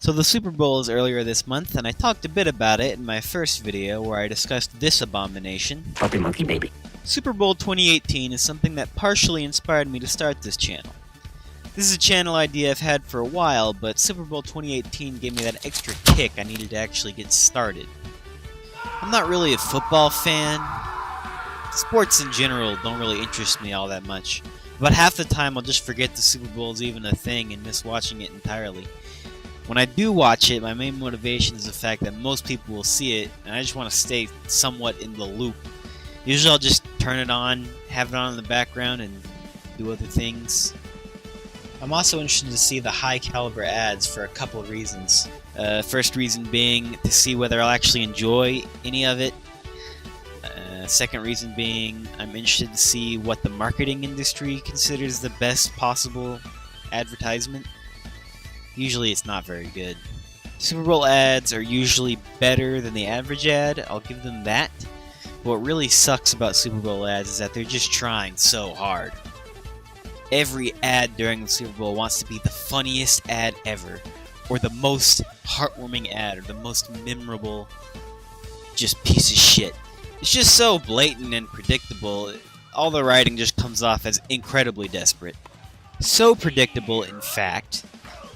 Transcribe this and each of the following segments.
So the Super Bowl is earlier this month, and I talked a bit about it in my first video where I discussed this abomination. Puppy Monkey Baby. Super Bowl 2018 is something that partially inspired me to start this channel. This is a channel idea I've had for a while, but Super Bowl 2018 gave me that extra kick I needed to actually get started. I'm not really a football fan. Sports in general don't really interest me all that much. About half the time I'll just forget the Super Bowl is even a thing and miss watching it entirely. When I do watch it, my main motivation is the fact that most people will see it, and I just want to stay somewhat in the loop. Usually I'll just turn it on, have it on in the background, and do other things. I'm also interested to see the high caliber ads for a couple of reasons. First reason being to see whether I'll actually enjoy any of it. Second reason being I'm interested to see what the marketing industry considers the best possible advertisement. Usually it's not very good. Super Bowl ads are usually better than the average ad, I'll give them that. But what really sucks about Super Bowl ads is that they're just trying so hard. Every ad during the Super Bowl wants to be the funniest ad ever, or the most heartwarming ad, or the most memorable just piece of shit. It's just so blatant and predictable, all the writing just comes off as incredibly desperate. So predictable, in fact,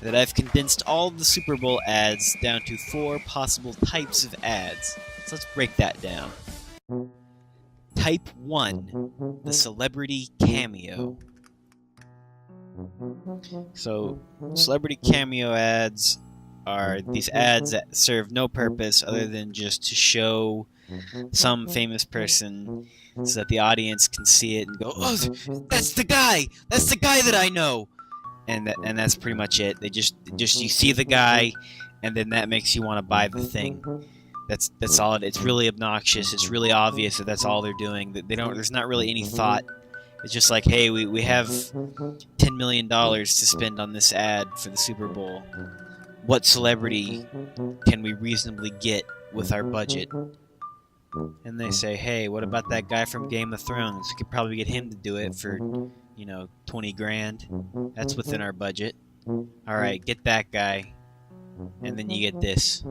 that I've condensed all of the Super Bowl ads down to 4 possible types of ads. So let's break that down. Type 1, the celebrity cameo. So, celebrity cameo ads are these ads that serve no purpose other than just to show some famous person so that the audience can see it and go, "Oh, that's the guy! That's the guy that I know!" And that's pretty much it. They just you see the guy, and then that makes you want to buy the thing. That's all. It's really obnoxious. It's really obvious that that's all they're doing. That they don't. There's not really any thought. It's just like, hey, we have $10 million to spend on this ad for the Super Bowl. What celebrity can we reasonably get with our budget? And they say, hey, what about that guy from Game of Thrones? We could probably get him to do it for, 20 grand. That's within our budget. Alright, get that guy. And then you get this.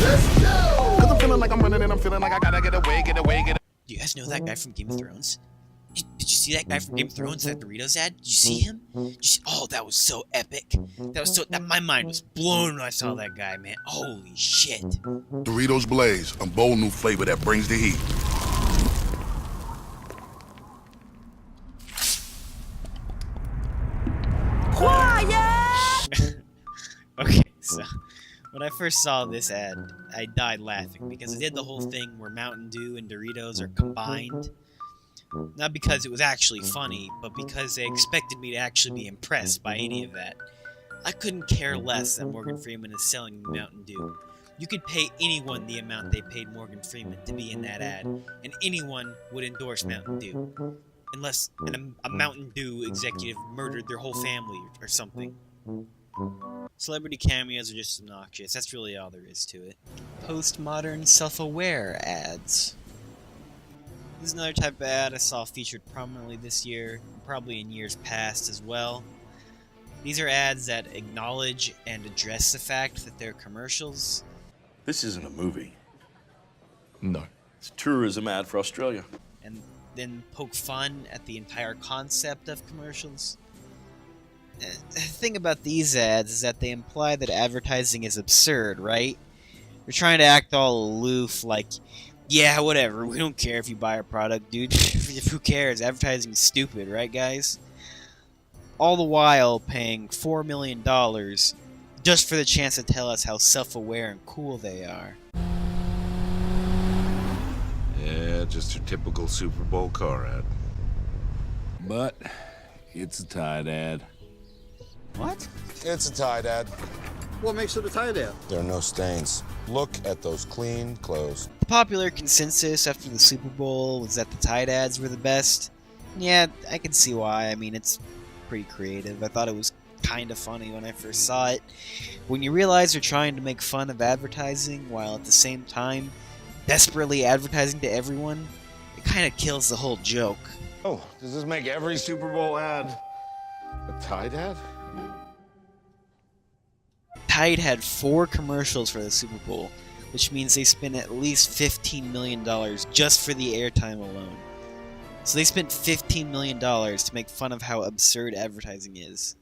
Let's go! Cause I'm feeling like I'm running and I'm feeling like I gotta get away. Do you guys know that guy from Game of Thrones? Did you see that guy from Game of Thrones, that Doritos ad? Did you see him? Oh, that was so epic. My mind was blown when I saw that guy, man. Holy shit. Doritos Blaze, a bold new flavor that brings the heat. Okay, so when I first saw this ad, I died laughing because it did the whole thing where Mountain Dew and Doritos are combined. Not because it was actually funny, but because they expected me to actually be impressed by any of that. I couldn't care less that Morgan Freeman is selling Mountain Dew. You could pay anyone the amount they paid Morgan Freeman to be in that ad, and anyone would endorse Mountain Dew. Unless a Mountain Dew executive murdered their whole family or something. Celebrity cameos are just obnoxious. That's really all there is to it. Postmodern self-aware ads. This is another type of ad I saw featured prominently this year, probably in years past as well. These are ads that acknowledge and address the fact that they're commercials. This isn't a movie. No. It's a tourism ad for Australia. And then poke fun at the entire concept of commercials. The thing about these ads is that they imply that advertising is absurd, right? They're trying to act all aloof, like, yeah, whatever, we don't care if you buy our product, dude. Who cares? Advertising is stupid, right, guys? All the while paying $4 million just for the chance to tell us how self-aware and cool they are. Yeah, just your typical Super Bowl car ad. But it's a Tide ad. What? It's a Tide ad. What makes it a Tide ad? There are no stains. Look at those clean clothes. The popular consensus after the Super Bowl was that the Tide ads were the best. Yeah, I can see why. I mean, it's pretty creative. I thought it was kind of funny when I first saw it. When you realize they're trying to make fun of advertising while at the same time desperately advertising to everyone, it kind of kills the whole joke. Oh, does this make every Super Bowl ad? A Tide ad? Tide had 4 commercials for the Super Bowl, which means they spent at least $15 million just for the airtime alone. So they spent $15 million to make fun of how absurd advertising is.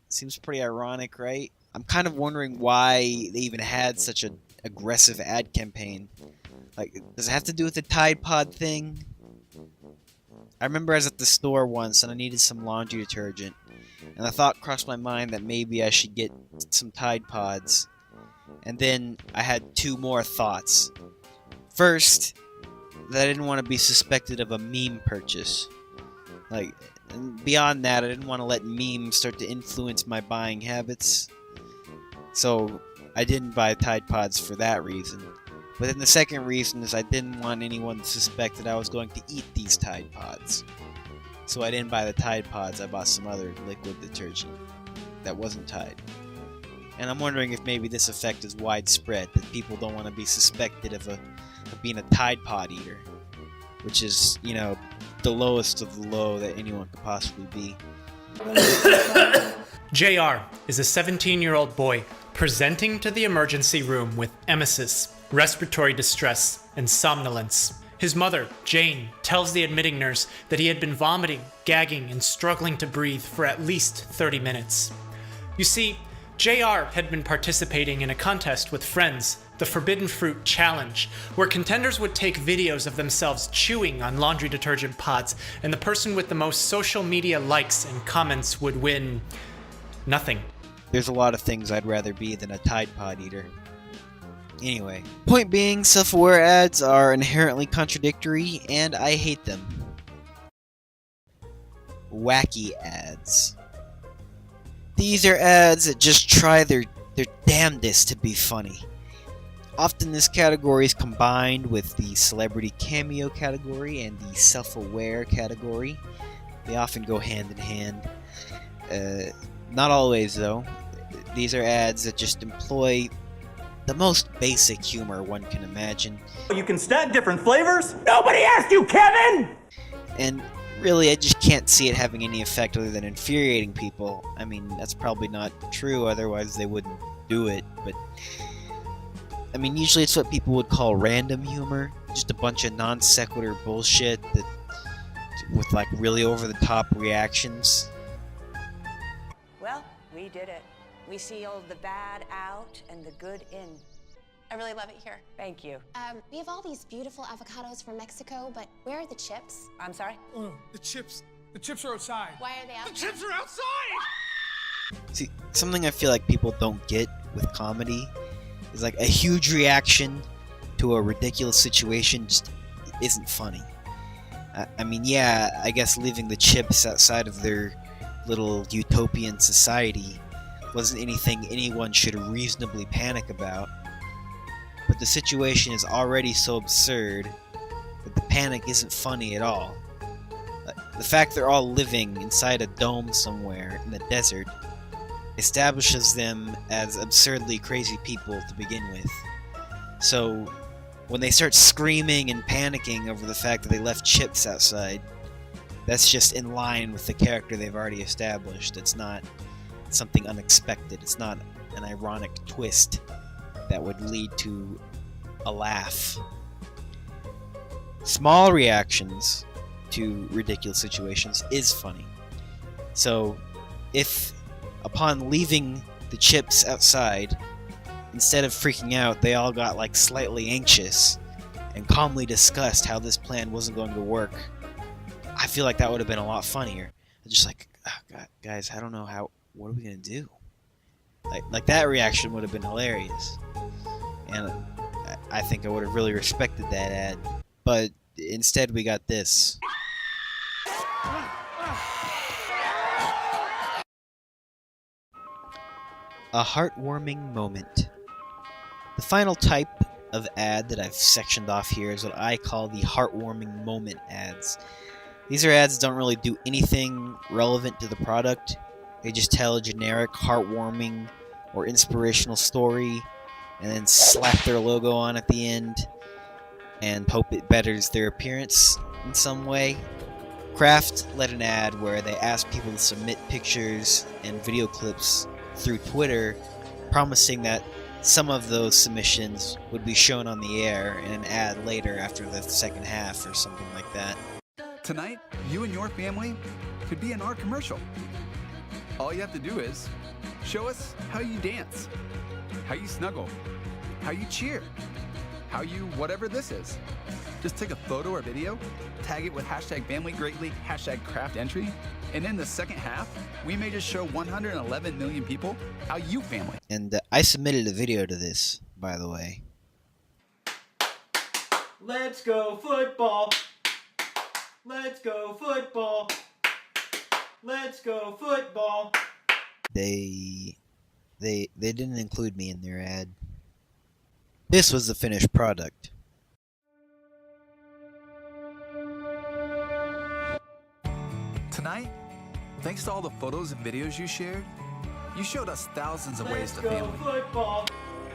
Seems pretty ironic, right? I'm kind of wondering why they even had such an aggressive ad campaign. Like, does it have to do with the Tide Pod thing? I remember I was at the store once and I needed some laundry detergent, and the thought crossed my mind that maybe I should get some Tide Pods. And then I had 2 more thoughts. First, that I didn't want to be suspected of a meme purchase. Like, and beyond that, I didn't want to let memes start to influence my buying habits. So, I didn't buy Tide Pods for that reason. But then the second reason is I didn't want anyone to suspect that I was going to eat these Tide Pods. So I didn't buy the Tide Pods, I bought some other liquid detergent that wasn't Tide. And I'm wondering if maybe this effect is widespread, that people don't want to be suspected of being a Tide Pod eater. Which is, you know, the lowest of the low that anyone could possibly be. JR is a 17-year-old boy presenting to the emergency room with emesis, respiratory distress, and somnolence. His mother, Jane, tells the admitting nurse that he had been vomiting, gagging, and struggling to breathe for at least 30 minutes. You see, JR had been participating in a contest with friends, the Forbidden Fruit Challenge, where contenders would take videos of themselves chewing on laundry detergent pods, and the person with the most social media likes and comments would win nothing. There's a lot of things I'd rather be than a Tide Pod eater. Anyway, point being, self-aware ads are inherently contradictory, and I hate them. Wacky ads. These are ads that just try their damnedest to be funny. Often this category is combined with the celebrity cameo category and the self-aware category. They often go hand in hand. Not always, though. These are ads that just employ the most basic humor one can imagine. You can stack different flavors? Nobody asked you, Kevin! And really, I just can't see it having any effect other than infuriating people. I mean, that's probably not true, otherwise they wouldn't do it, but... I mean, usually it's what people would call random humor. Just a bunch of non-sequitur bullshit that... with, like, really over-the-top reactions. Well, we did it. We sealed the bad out and the good in. I really love it here. Thank you. We have all these beautiful avocados from Mexico, but where are the chips? I'm sorry? Oh, the chips. The chips are outside. Why are they outside? The chips are outside! See, something I feel like people don't get with comedy is like a huge reaction to a ridiculous situation just isn't funny. I mean, yeah, I guess leaving the chips outside of their little utopian society wasn't anything anyone should reasonably panic about. But the situation is already so absurd that the panic isn't funny at all. The fact they're all living inside a dome somewhere in the desert establishes them as absurdly crazy people to begin with. So, when they start screaming and panicking over the fact that they left chips outside, that's just in line with the character they've already established. It's not something unexpected. It's not an ironic twist that would lead to a laugh. Small reactions to ridiculous situations is funny. So, if upon leaving the chips outside, instead of freaking out, they all got like slightly anxious and calmly discussed how this plan wasn't going to work, I feel like that would have been a lot funnier. Just like, oh God, guys, I don't know what are we gonna do? Like that reaction would have been hilarious, and I think I would have really respected that ad. But instead, we got this. A heartwarming moment. The final type of ad that I've sectioned off here is what I call the heartwarming moment ads. These are ads that don't really do anything relevant to the product. They just tell a generic heartwarming or inspirational story and then slap their logo on at the end and hope it betters their appearance in some way. Kraft led an ad where they asked people to submit pictures and video clips through Twitter, promising that some of those submissions would be shown on the air in an ad later after the second half or something like that. Tonight, you and your family could be in our commercial. All you have to do is show us how you dance, how you snuggle, how you cheer, how you whatever this is. Just take a photo or video, tag it with #FamilyGreatLeague, #CraftEntry, and in the second half, we may just show 111 million people how you family. And I submitted a video to this, by the way. Let's go football. Let's go football. Let's go football. They didn't include me in their ad. This was the finished product. Tonight, thanks to all the photos and videos you shared, you showed us thousands of ways to family. Football.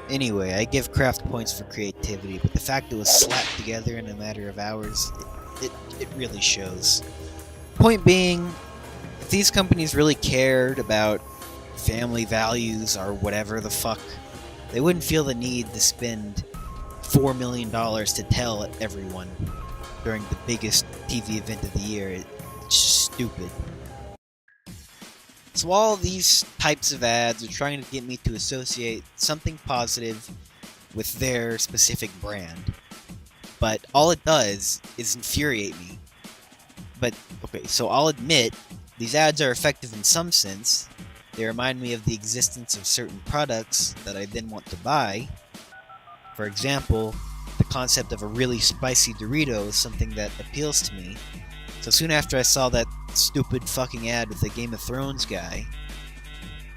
Anyway, I give Kraft points for creativity, but the fact it was slapped together in a matter of hours, it really shows. Point being, if these companies really cared about family values or whatever the fuck, they wouldn't feel the need to spend $4 million to tell everyone during the biggest TV event of the year. It's just stupid. So all these types of ads are trying to get me to associate something positive with their specific brand. But all it does is infuriate me. But, okay, so I'll admit, these ads are effective in some sense. They remind me of the existence of certain products that I then want to buy. For example, the concept of a really spicy Dorito is something that appeals to me. So soon after I saw that stupid fucking ad with the Game of Thrones guy,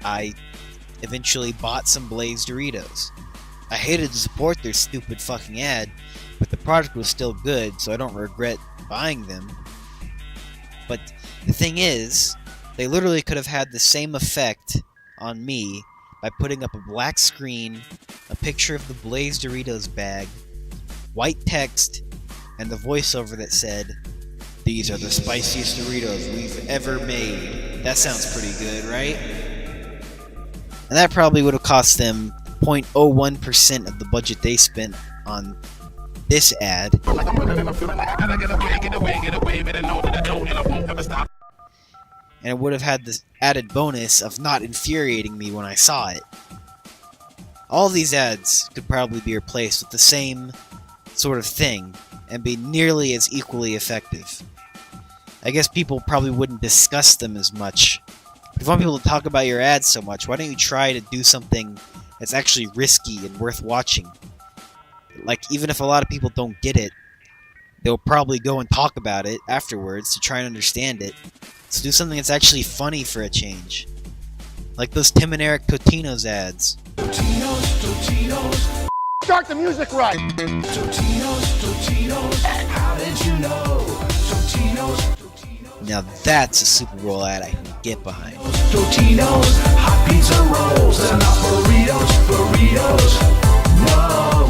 I eventually bought some Blaze Doritos. I hated to support their stupid fucking ad, but the product was still good, so I don't regret buying them. But the thing is, they literally could have had the same effect on me by putting up a black screen, a picture of the Blaze Doritos bag, white text, and the voiceover that said, "These are the spiciest Doritos we've ever made." That sounds pretty good, right? And that probably would have cost them 0.01% of the budget they spent on this ad. And it would have had this added bonus of not infuriating me when I saw it. All these ads could probably be replaced with the same sort of thing and be nearly as equally effective. I guess people probably wouldn't discuss them as much. But if you want people to talk about your ads so much, why don't you try to do something that's actually risky and worth watching? Like, even if a lot of people don't get it, they'll probably go and talk about it afterwards to try and understand it. So do something that's actually funny for a change. Like those Tim and Eric Totino's ads. Totinos. Start the music right. Totinos, how did you know? Now that's a Super Bowl ad I can get behind. Totinos, hot pizza rolls, and not burritos. No.